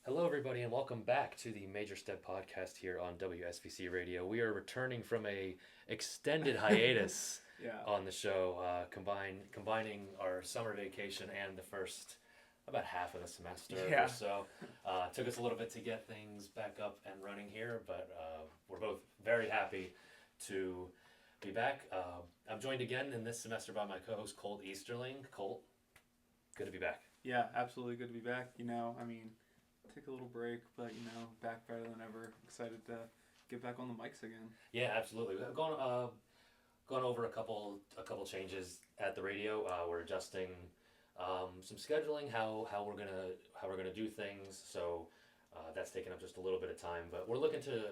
Hello, everybody, and welcome back to the Major Step Podcast here on WSVC Radio. We are returning from a extended hiatus Yeah. on the show, combining our summer vacation and the first about half of the semester or Yeah. so. Took us a little bit to get things back up and running here, but we're both very happy to be back. I'm joined again in this semester by my co-host Colt Easterling. Colt, good to be back. Yeah, absolutely good to be back. Take a little break, but back better than ever. Excited to get back on the mics again. Yeah, absolutely. We've gone over a couple changes at the radio. We're adjusting some scheduling, how we're gonna do things. So that's taken up just a little bit of time, but we're looking to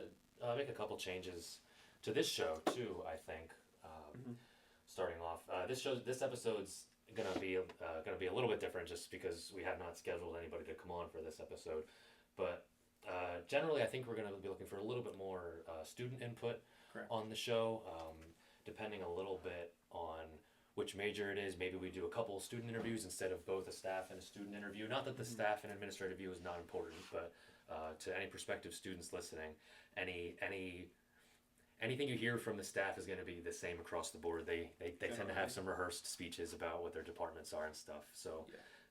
make a couple changes to this show too. I think Mm-hmm. starting off, this episode's gonna be a little bit different just because we have not scheduled anybody to come on for this episode, but. Generally, I think we're going to be looking for a little bit more student input Correct. on the show, depending a little bit on which major it is. Maybe we do a couple student interviews instead of both a staff and a student interview. Not that the Mm-hmm. staff and administrative view is not important, but to any prospective students listening, any anything you hear from the staff is going to be the same across the board. They tend to have Generally. some rehearsed speeches about what their departments are and stuff. So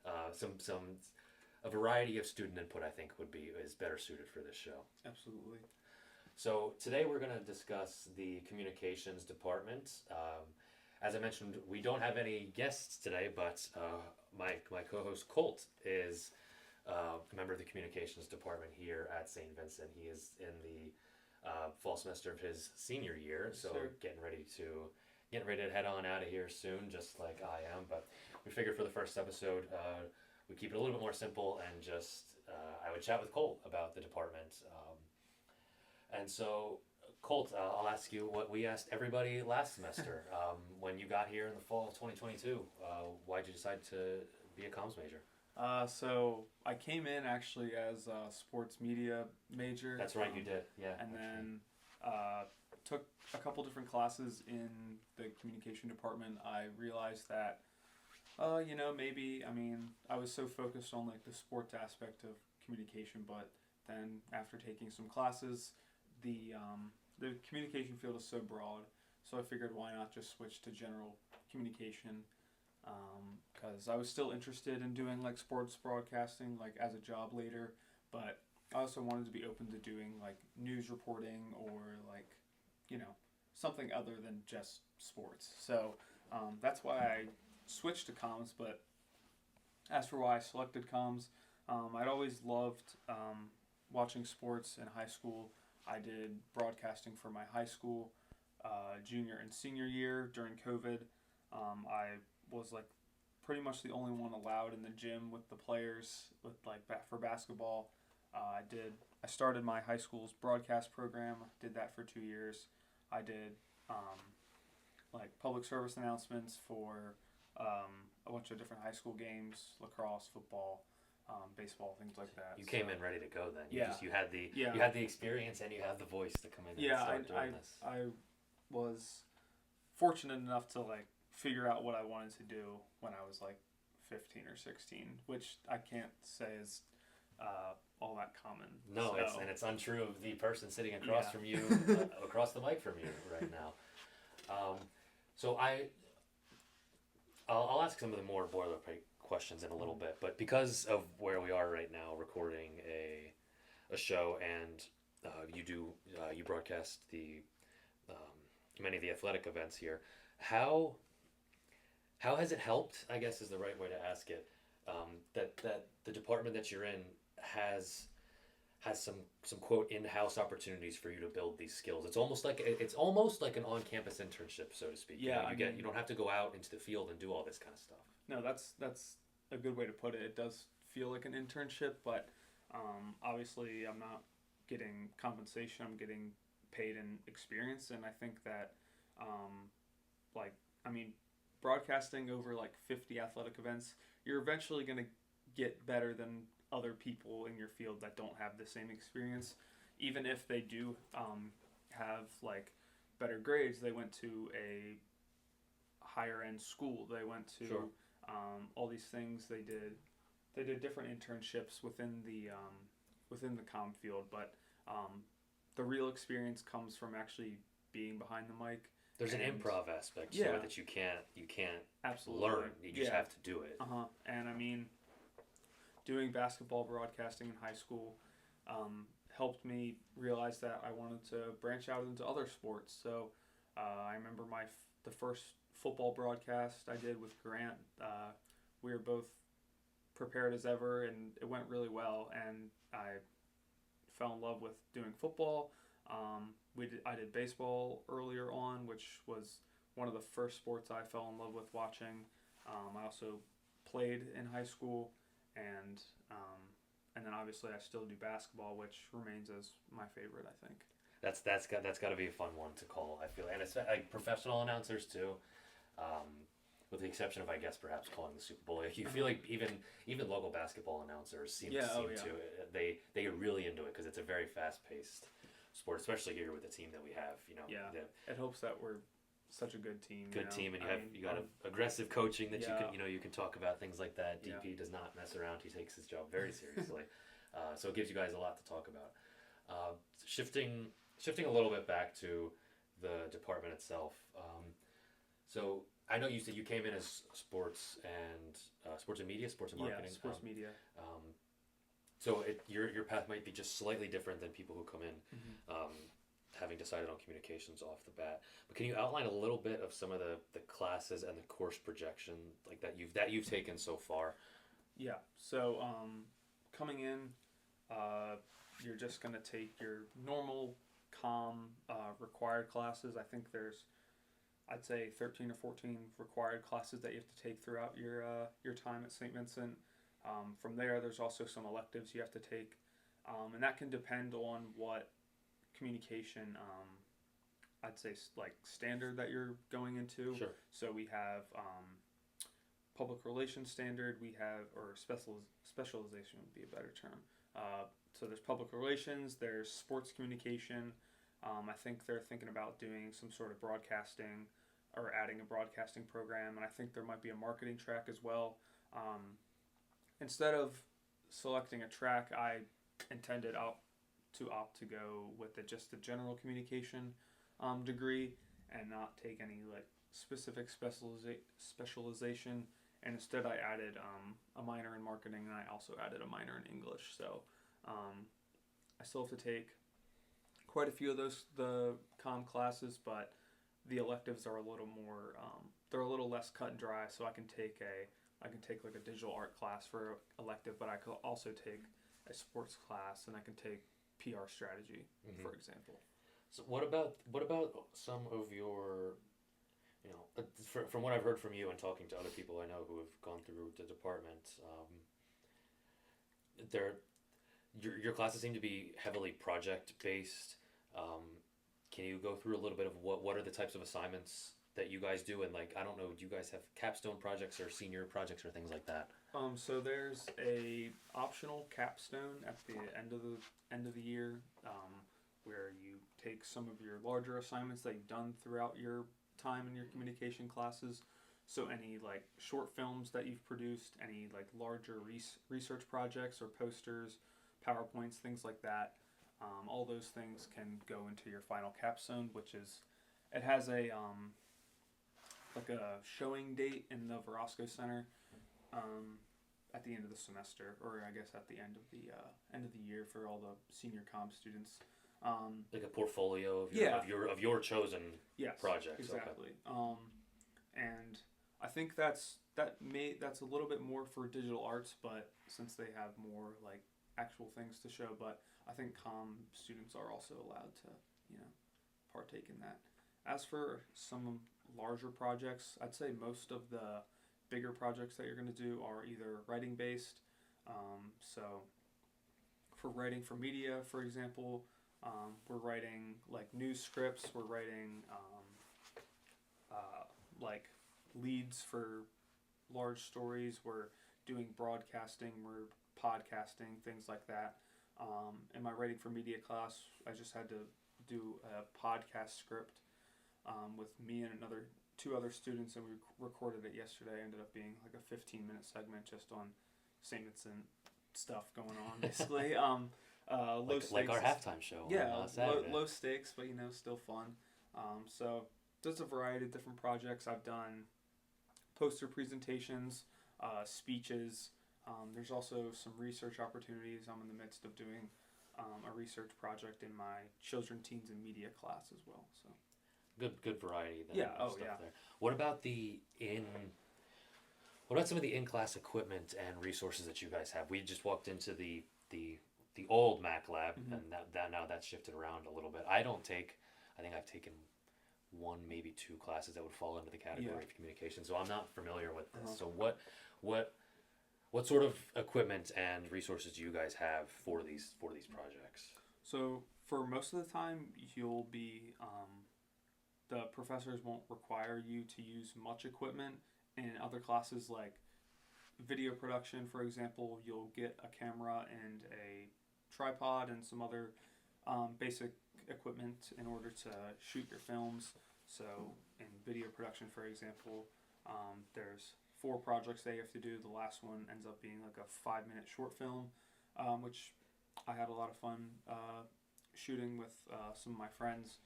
Yeah, some a variety of student input I think is better suited for this show. absolutely. So today we're going to discuss the communications department. As I mentioned, we don't have any guests today, but my co-host Colt is a member of the communications department here at St. Vincent. He is in the fall semester of his senior year, Yes, so sir. getting ready to head on out of here soon, just like I am. But we figured for the first episode, we keep it a little bit more simple and just I would chat with Colt about the department. And so, Colt, I'll ask you what we asked everybody last semester when you got here in the fall of 2022. Why'd you decide to be a comms major? So I came in actually as a sports media major. That's right, you did. Yeah. And actually. then took a couple different classes in the communication department. I realized that, maybe, I was so focused on like the sports aspect of communication, but then after taking some classes, the communication field is so broad. So I figured why not just switch to general communication, because I was still interested in doing like sports broadcasting like as a job later, but I also wanted to be open to doing like news reporting or like something other than just sports. So that's why I switched to comms. But as for why I selected comms, I'd always loved watching sports in high school. I did broadcasting for my high school junior and senior year during COVID. I was like pretty much the only one allowed in the gym with the players with like for basketball. I started my high school's broadcast program. Did that for 2 years. I did like public service announcements for a bunch of different high school games, lacrosse, football, baseball, things like that. You came in ready to go then. Yeah. You had the Yeah. you had the experience and you had the voice to come in and Yeah, start doing this. I was fortunate enough to like figure out what I wanted to do when I was like 15 or 16, which I can't say is all that common. No, So, it's untrue of the person sitting across Yeah. from you, across the mic from you right now. So I'll ask some of the more boilerplate questions in a little bit, but because of where we are right now, recording a show, and you broadcast the many of the athletic events here, how has it helped? I guess is the right way to ask it. That the department that you're in has some quote in-house opportunities for you to build these skills. It's almost like an on-campus internship, so to speak. Yeah, You don't have to go out into the field and do all this kind of stuff. no, that's a good way to put it. It does feel like an internship, but obviously I'm not getting compensation. I'm getting paid in experience, and I think that like I mean, broadcasting over like 50 athletic events, you're eventually going to get better than other people in your field that don't have the same experience. Even if they do have like better grades, they went to a higher end school. They went to Sure. all these things. They did different internships within the within the comm field, but the real experience comes from actually being behind the mic. There's an improv aspect to it that you can't absolutely learn. You just have to do it. And I mean, doing basketball broadcasting in high school helped me realize that I wanted to branch out into other sports. So I remember the first football broadcast I did with Grant. We were both prepared as ever, and it went really well. And I fell in love with doing football. I did baseball earlier on, which was one of the first sports I fell in love with watching. I also played in high school, and then obviously I still do basketball, which remains as my favorite, I think. That's got to be a fun one to call, I feel, and it's like professional announcers too, with the exception of, I guess, perhaps calling the Super Bowl. Like, you feel like even local basketball announcers seem to they get really into it because it's a very fast paced sport, especially here with the team that we have. It helps that we're such a good team. Team, and you got aggressive coaching that you can talk about things like that. DP does not mess around; he takes his job very seriously, so it gives you guys a lot to talk about. Shifting a little bit back to the department itself. So I know you said you came in as sports and media, sports and marketing. Yeah, sports media. So your path might be just slightly different than people who come in, having decided on communications off the bat. But can you outline a little bit of some of the classes and the course projection like that you've taken so far? Yeah. So coming in, you're just going to take your normal comm required classes. I think I'd say 13 or 14 required classes that you have to take throughout your time at St. Vincent. From there's also some electives you have to take, and that can depend on what communication I'd say like standard that you're going into. Sure. So we have public relations standard, or specialization would be a better term. So there's public relations, there's sports communication. I think they're thinking about doing some sort of broadcasting or adding a broadcasting program, and I think there might be a marketing track as well. Instead of selecting a track, I intended to opt to go with just a general communication degree and not take any like specific specialization. And instead, I added a minor in marketing, and I also added a minor in English. So I still have to take quite a few of the comm classes, but the electives are a little more. They're a little less cut and dry. So I can take like a digital art class for elective, but I could also take a sports class, and I can take PR strategy, for example. So what about some of your, from what I've heard from you and talking to other people I know who have gone through the department, your classes seem to be heavily project based. Can you go through a little bit of what are the types of assignments that you guys do, and like, I don't know, do you guys have capstone projects or senior projects or things like that? So there's a optional capstone at the end of the year, where you take some of your larger assignments that you've done throughout your time in your communication classes. So any like short films that you've produced, any like larger research projects or posters, PowerPoints, things like that. All those things can go into your final capstone, it has a like a showing date in the Verosco Center at the end of the semester, or I guess at the end of the year for all the senior comm students. Like a portfolio of your chosen projects. Exactly. Okay. And I think that's a little bit more for digital arts, but since they have more like actual things to show, but I think comm students are also allowed to partake in that. As for some larger projects, I'd say most of the bigger projects that you're going to do are either writing based. So for writing for media, for example, we're writing like news scripts, we're writing like leads for large stories, we're doing broadcasting, we're podcasting, things like that. In my writing for media class, I just had to do a podcast script with me and two other students, and we recorded it yesterday. It ended up being like a 15-minute segment just on St. Vincent stuff going on, basically. Low like stakes. our halftime show Yeah, on Saturday. low stakes, but still fun. So there's a variety of different projects. I've done poster presentations, speeches. There's also some research opportunities. I'm in the midst of doing a research project in my children, teens, and media class as well. So Good variety then. Yeah, of stuff there. What about what about some of the in-class equipment and resources that you guys have? We just walked into the old Mac lab, and that now that's shifted around a little bit. I think I've taken one, maybe two classes that would fall into the category of communication, so I'm not familiar with this. So what sort of equipment and resources do you guys have for these projects? So for most of the time, you'll be the professors won't require you to use much equipment. In other classes like video production, for example, you'll get a camera and a tripod and some other basic equipment in order to shoot your films. So in video production, for example, there's 4 projects they have to do. The last one ends up being like a 5-minute short film, which I had a lot of fun shooting with some of my friends.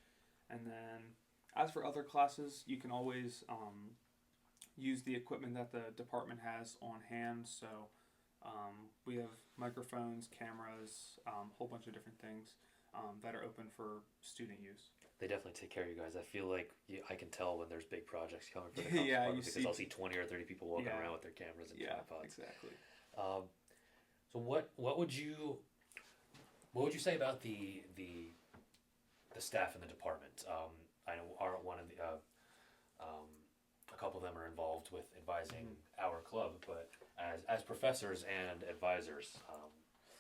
And then as for other classes, you can always use the equipment that the department has on hand. So we have microphones, cameras, a whole bunch of different things that are open for student use. They definitely take care of you guys. I feel like I can tell when there's big projects coming for the comms Yeah, department because I'll see 20 or 30 people walking around with their cameras and tripods. Exactly. So what would you say about the staff in the department? I know one of the a couple of them are involved with advising our club, but as professors and advisors,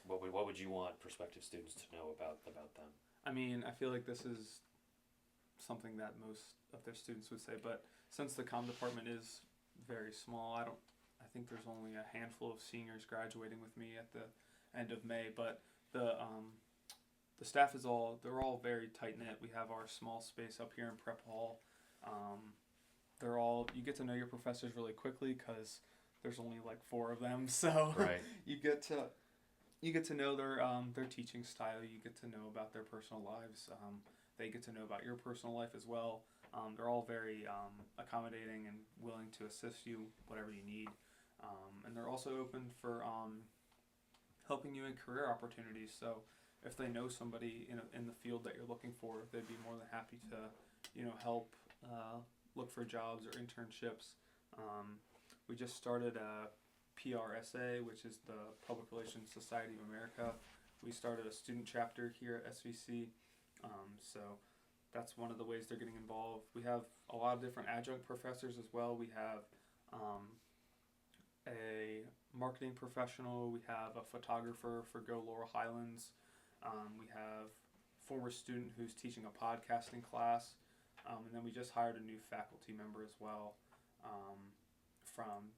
what would you want prospective students to know about them? I mean, I feel like this is something that most of their students would say, but since the comm department is very small, I think there's only a handful of seniors graduating with me at the end of May, but the staff they're all very tight knit. We have our small space up here in Prep Hall. You get to know your professors really quickly because there's only like 4 of them, so right. you get to know their teaching style. You get to know about their personal lives. They get to know about your personal life as well. They're all very accommodating and willing to assist you whatever you need, and they're also open for helping you in career opportunities. So if they know somebody in the field that you're looking for, they'd be more than happy to help look for jobs or internships. We just started a PRSA, which is the Public Relations Society of America. We started a student chapter here at SVC, so that's one of the ways they're getting involved. We have a lot of different adjunct professors as well. We have a marketing professional. We have a photographer for Go Laurel Highlands. We have a former student who's teaching a podcasting class. And then we just hired a new faculty member as well from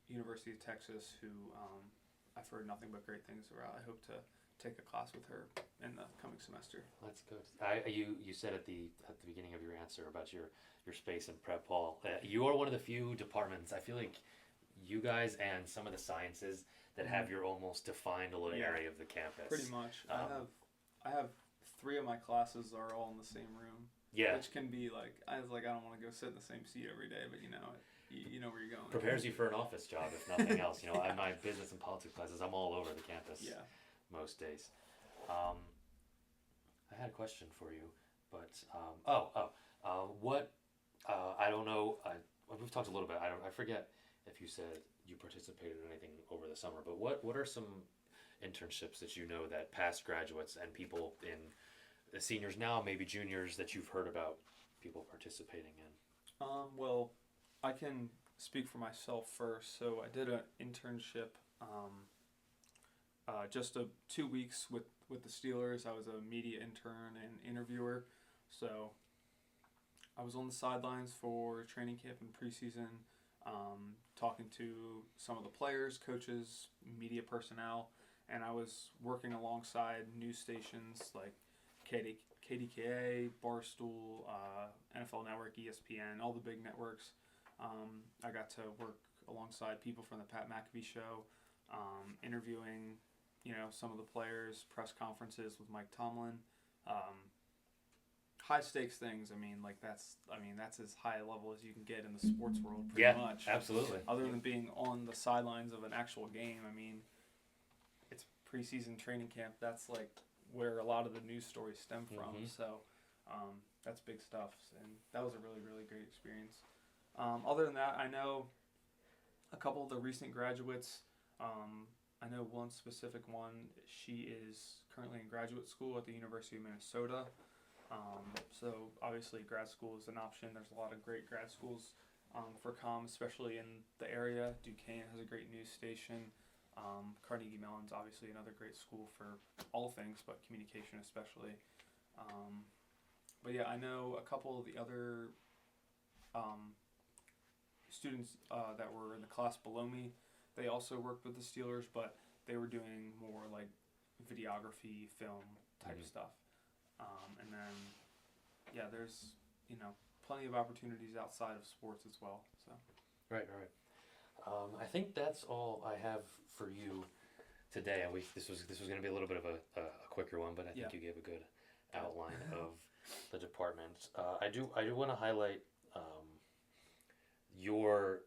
University of Texas who I've heard nothing but great things about. I hope to take a class with her in the coming semester. That's good. You said at the beginning of your answer about your space in Prep Hall. You are one of the few departments, I feel like you guys and some of the sciences that have your almost defined little area of the campus. Pretty much. I have 3 of my classes are all in the same room. Yeah. Which can be I don't want to go sit in the same seat every day, but you know where you're going. Prepares you for an office job, if nothing else. In my business and politics classes, I'm all over the campus most days. I had a question for you, but I don't know. We've talked a little bit. I forget if you said you participated in anything over the summer, but what are some internships that you know that past graduates and people in the seniors now, maybe juniors, that you've heard about people participating in? Well, I can speak for myself first. So I did an internship just 2 weeks with the Steelers. I was a media intern and interviewer. So I was on the sidelines for training camp and preseason, talking to some of the players, coaches, media personnel, and I was working alongside news stations like KDKA, Barstool, NFL Network, ESPN, all the big networks. I got to work alongside people from the Pat McAfee Show, interviewing, some of the players, press conferences with Mike Tomlin. High stakes things. That's as high a level as you can get in the sports world, pretty much. Absolutely. Other than being on the sidelines of an actual game, it's preseason training camp. That's like where a lot of the news stories stem from. Mm-hmm. So that's big stuff, and that was a really, really great experience. Other than that, I know a couple of the recent graduates. I know one specific one. She is currently in graduate school at the University of Minnesota. So obviously grad school is an option. There's a lot of great grad schools for comm, especially in the area. Duquesne has a great news station. Carnegie Mellon's obviously another great school for all things, but communication especially. But yeah, I know a couple of the other students that were in the class below me. They also worked with the Steelers, but they were doing more like videography, film type stuff. And then, there's, plenty of opportunities outside of sports as well. So. Right. I think that's all I have for you today. This was going to be a little bit of a quicker one, but I think you gave a good outline of the department. I do want to highlight your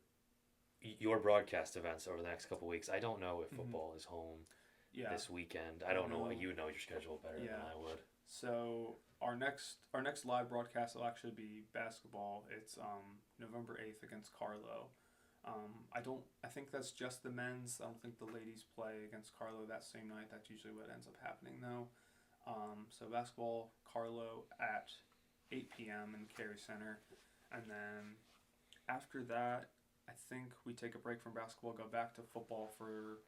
broadcast events over the next couple of weeks. I don't know if football is home this weekend. I don't know. You know your schedule better than I would. So our next live broadcast will actually be basketball. It's November 8th against Carlo. I think that's just the men's. I don't think the ladies play against Carlo that same night. That's usually what ends up happening though. So basketball, Carlo at 8 p.m. in the Carey Center. And then after that, I think we take a break from basketball, go back to football for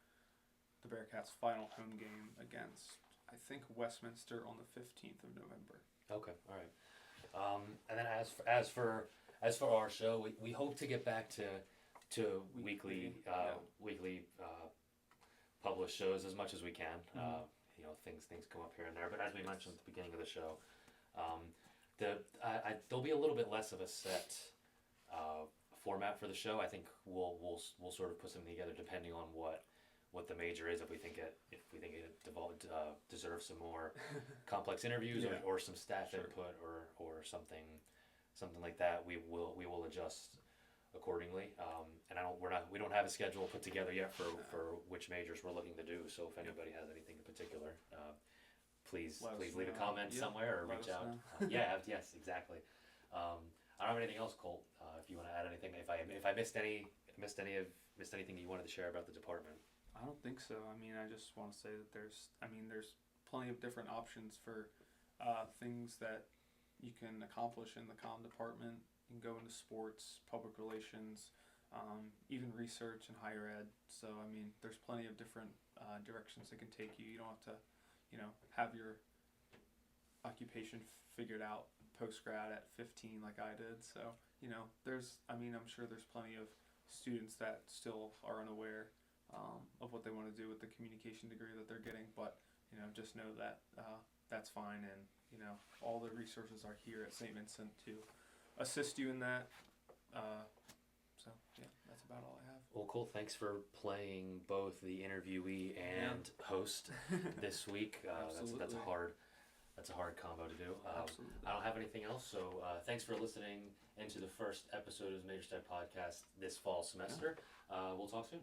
the Bearcats' final home game against, I think, Westminster on the 15th of November. Okay, all right. And then as for our show, we hope to get back to weekly published shows as much as we can. Things come up here and there, but as we mentioned at the beginning of the show, there'll be a little bit less of a set format for the show. I think we'll sort of put something together depending on what the major is. If we think it deserves some more complex interviews or some staff input or something like that, we will adjust accordingly. And we don't have a schedule put together yet for which majors we're looking to do. So if anybody has anything in particular, please leave a comment somewhere or reach out. Yes, exactly. I don't have anything else, Colt. If you want to add anything, if I missed anything you wanted to share about the department. I don't think so. I just want to say that there's plenty of different options for things that you can accomplish in the comm department. You can go into sports, public relations, even research and higher ed. So there's plenty of different directions it can take you. You don't have to, have your occupation figured out post-grad at 15 like I did. So, I'm sure there's plenty of students that still are unaware of what they want to do with the communication degree that they're getting. But, just know that that's fine. And, all the resources are here at St. Vincent to assist you in that. That's about all I have. Well, cool. Thanks for playing both the interviewee and host this week. That's a hard combo to do. Absolutely. I don't have anything else, so thanks for listening into the first episode of the Major Step Podcast this fall semester. We'll talk soon.